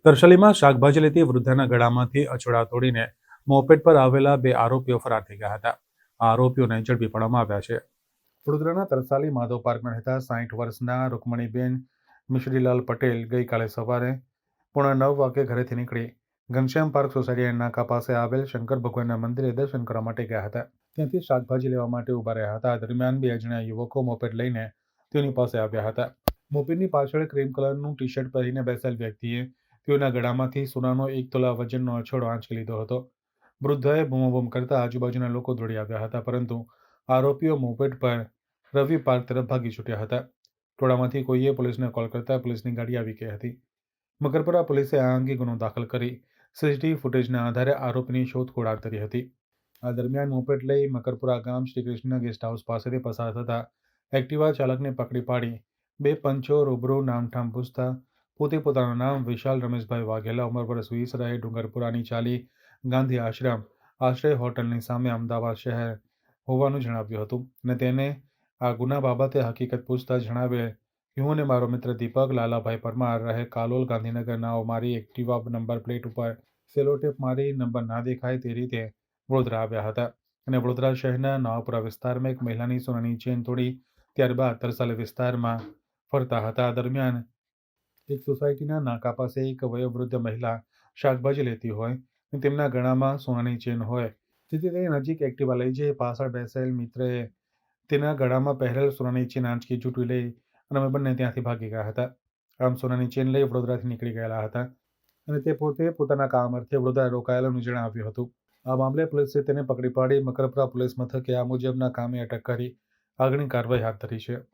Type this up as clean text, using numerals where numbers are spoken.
તરસાલીમાં શાકભાજી લેતી વૃદ્ધાના ગળામાંથી અછડા તોડીને મોપેડ પર આવેલા બે આરોપીઓ ફરાર થઈ ગયા હતા. આ આરોપીઓને ઝડપી પાડવામાં આવ્યા છે. વડોદરાના તરસાલી માધવ પાર્કમાં રહેતા 60 વર્ષના રૂકમણીબેન મિશ્રીલાલ પટેલ ગઈકાલે સવારે 8:45 વાગે ઘરેથી નીકળી ઘનશ્યામ પાર્ક સોસાયટી નાકા પાસે આવેલ શંકર ભગવાનના મંદિરે દર્શન કરવા માટે ગયા હતા. ત્યાંથી શાકભાજી લેવા માટે ઊભા રહ્યા હતા. દરમિયાન બે અજાણ્યા યુવકો મોપેડ લઈને તેની પાસે આવ્યા હતા. મોપેડની પાછળ ક્રીમ કલરનું ટી શર્ટ પહેરીને બેસેલ વ્યક્તિએ તેઓના ગળામાંથી સોનાનો 1 તોલા વજનનો અછડો આંચકી લીધો હતો. વૃદ્ધાએ બૂમાબૂમ કરતા આજુબાજુના લોકો દોડી આવ્યા હતા, પરંતુ આરોપીઓ મોપેડ પર રવિ પાર્ક તરફ ભાગી છૂટ્યા હતા. ટોળામાંથી કોઈએ પોલીસને કોલ કરતા પોલીસની ગાડી આવી ગઈ હતી. મકરપુરા પોલીસે આ અંગે ગુનો દાખલ કરી સીસીટીવી ફૂટેજના આધારે આરોપીની શોધખોળ હાથ ધરી હતી. આ દરમિયાન મોપેડ લઈ મકરપુરા ગામ શ્રીકૃષ્ણ ગેસ્ટ હાઉસ પાસેથી પસાર થતા એક્ટિવા ચાલકને પકડી પાડી બે પંચો રૂબરૂ નામઠામ પૂછતા પોતે પોતાનું નામ વિશાલ રમેશભાઈ વાઘેલા, ઉંમર વર્ષ 20, રહે ડુંગરપુરાની ચાલી, ગાંધી આશ્રય હોટલની સામે, અમદાવાદ શહેર હોવાનું જણાવ્યું હતું અને તેને આ ગુના બાબતે હકીકત પૂછતા જણાવે કે હું અને મારો મિત્ર દીપક લાલાભાઈ પરમાર, રહે કાલોલ, ગાંધીનગર, નાઓ મારી એક્ટિવા નંબર પ્લેટ ઉપર સેલોટેપ મારી નંબર ના દેખાય તે રીતે વડોદરા આવ્યા હતા અને વડોદરા શહેરના નવાપુરા વિસ્તારમાં એક મહિલાની સોનાની ચેન તોડી ત્યારબાદ તરસાલી વિસ્તારમાં ફરતા હતા. દરમિયાન એક સોસાયટીના નાકા પાસે એક વયોવૃદ્ધ મહિલા શાકભાજી લેતી હોય અને તેમના ગળામાં સોનાની ચેન હોય, તેથી તે નજીક એક્ટિવા લઈ જઈ પાછળ બેસેલ મિત્રએ તેના ગળામાં પહેરેલ સોનાની ચેન આંચકી ઝૂંટવી લઈ અને અમે બંને ત્યાંથી ભાગી ગયા હતા. આમ સોનાની ચેન લઈ વડોદરાથી નીકળી ગયેલા હતા અને તે પોતે પોતાના કામ અર્થે વડોદરા રોકાયેલાનું જણાવ્યું હતું. આ મામલે પોલીસે તેને પકડી પાડી મકરપુરા પોલીસ મથકે આ મુજબના કામે અટક કરી આગળની કાર્યવાહી હાથ ધરી છે.